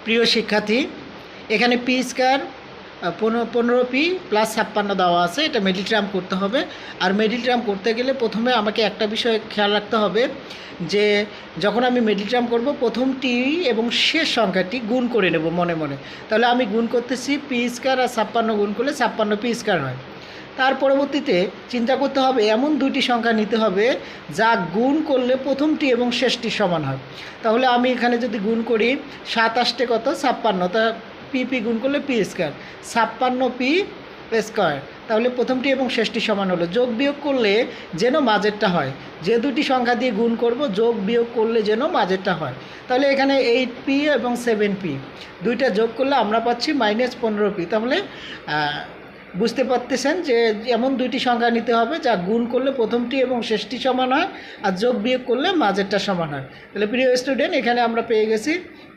প্রিয় শিক্ষার্থী, এখানে পি স্কয়ার 15p প্লাস 56 দেওয়া আছে। এটা মিডল টার্ম করতে হবে। আর মিডল টার্ম করতে গেলে প্রথমে আমাকে একটা বিষয় খেয়াল রাখতে হবে যে যখন আমি মিডল টার্ম করব প্রথমটি এবং শেষ সংখ্যাটি গুণ করে নেব মনে মনে। তাহলে আমি গুণ করতেছি পি স্কয়ার আর 56 গুণ করলে 56p স্কয়ার হয়। তার পরবর্তীতে চিন্তা করতে হবে এমন দুইটি সংখ্যা নিতে হবে যা গুণ করলে প্রথমটি এবং শেষটি সমান হয়। তাহলে আমি এখানে যদি গুণ করি 7 আসতে কত 56, তা পি গুণ করলে পি স্কয়ার 56p স্কয়ার, তাহলে প্রথমটি এবং শেষটি সমান হলো। যোগ বিয়োগ করলে যেন মাঝেরটা হয়, যে দুটি সংখ্যা দিয়ে গুণ করব যোগ বিয়োগ করলে যেন মাঝেরটা হয়। তাহলে এখানে 8p এবং 7p দুইটা যোগ করলে আমরা পাচ্ছি -15p। তাহলে বুঝতে পারতেছেন যে এমন দুইটি সংখ্যা নিতে হবে যা গুণ করলে প্রথমটি এবং শেষটি সমান হয় আর যোগ বিয়োগ করলে মাঝেরটা সমান হয়। তাহলে প্রিয় স্টুডেন্ট, এখানে আমরা পেয়ে গেছি।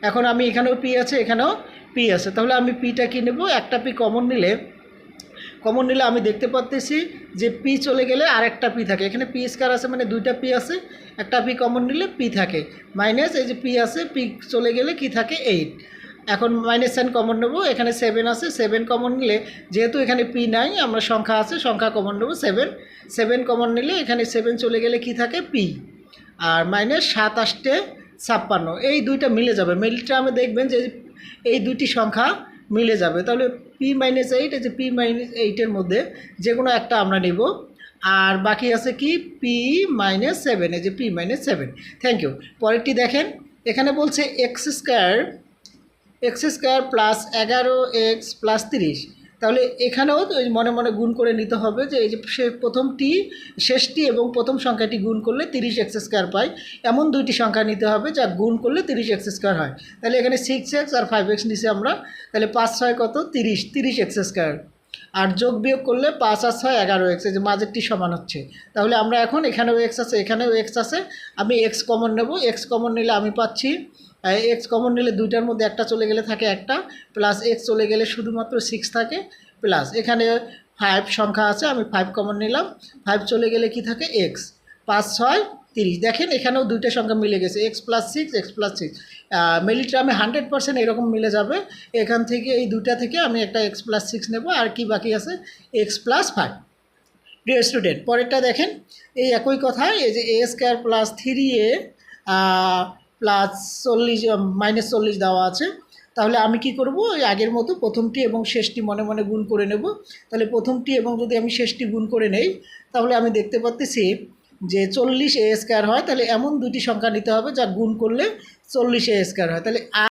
এখন আমি এখানেও পি আছে, এখানেও পি আছে, তাহলে আমি পিটা কি নেব, একটা পি কমন নিলে আমি দেখতে পাচ্তেছি যে পি চলে গেলে আরেকটা পি থাকে। এখানে পি স্কয়ার আছে মানে দুইটা পি আছে, একটা পি কমন নিলে পি থাকে মাইনাস এই যে পি আছে, পি চলে গেলে কি থাকে 8। এখন মাইনাস সাইন কমন নেব, এখানে 7 আছে, 7 কমন নিলে যেহেতু এখানে পি নাই আমরা সংখ্যা আছে, সংখ্যা কমন নেব 7 কমন নিলে এখানে 7 চলে গেলে কি থাকে পি, আর -7 আসতে 56। এই দুইটা মিলে যাবে, মিডল টার্মে দেখবেন যে এই দুইটি সংখ্যা মিলে যাবে। তাহলে p-8 এই যে p-8-এর মধ্যে যে কোনো একটা আমরা নেব, আর বাকি আছে কি p-7, এই যে p-7। Thank you. পরেরটি দেখেন, এখানে বলছে x square plus 11x plus 30। তাহলে এখানেও মনে মনে গুণ করে নিতে হবে যে এই যে প্রথমটি শেষটি এবং প্রথম সংখ্যাটি গুণ করলে 30x স্কয়ার পাই। এমন দুইটি সংখ্যা নিতে হবে যা গুণ করলে 30x স্কয়ার হয়। তাহলে এখানে 6x আর 5x নিচে আমরা, তাহলে 5-6 কত 30x স্কয়ার, আর যোগ বিয়োগ করলে 5 আর 6 11x, এই যে মাঝেরটি সমান হচ্ছে। তাহলে আমরা এখন এখানেও এক্স আছে, এখানেও এক্স আছে, আমি এক্স কমন নেব। এক্স কমন নিলে আমি পাচ্ছি, এক্স কমন নিলে দুইটার মধ্যে একটা চলে গেলে থাকে একটা, প্লাস এক্স চলে গেলে শুধুমাত্র 6 থাকে, প্লাস এখানে 5 সংখ্যা আছে, আমি 5 কমন নিলাম, 5 চলে গেলে কি থাকে এক্স, 5-6 30। দেখেন এখানেও দুইটা সংখ্যা মিলে গেছে, এক্স প্লাস 6 মিডল টার্মে 100% এরকম মিলে যাবে। এখান থেকে এই দুইটা থেকে আমি একটা এক্স প্লাস 6 নেব, আর কি বাকি আছে এক্স প্লাস 5। ডিয়ার স্টুডেন্ট, পরেরটা দেখেন, এই একই কথা, এই যে a square plus 3a plus 40 দেওয়া আছে। তাহলে আমি কি করব, ওই আগের মতো প্রথমটি এবং শেষটি মনে মনে গুণ করে নেব। তাহলে প্রথমটি এবং যদি আমি শেষটি গুণ করে নেই, তাহলে আমি দেখতে পাচ্ছি যে 40a স্কয়ার হয়। তাহলে এমন দুটি সংখ্যা নিতে হবে যা গুণ করলে 40a স্কয়ার হয়। তাহলে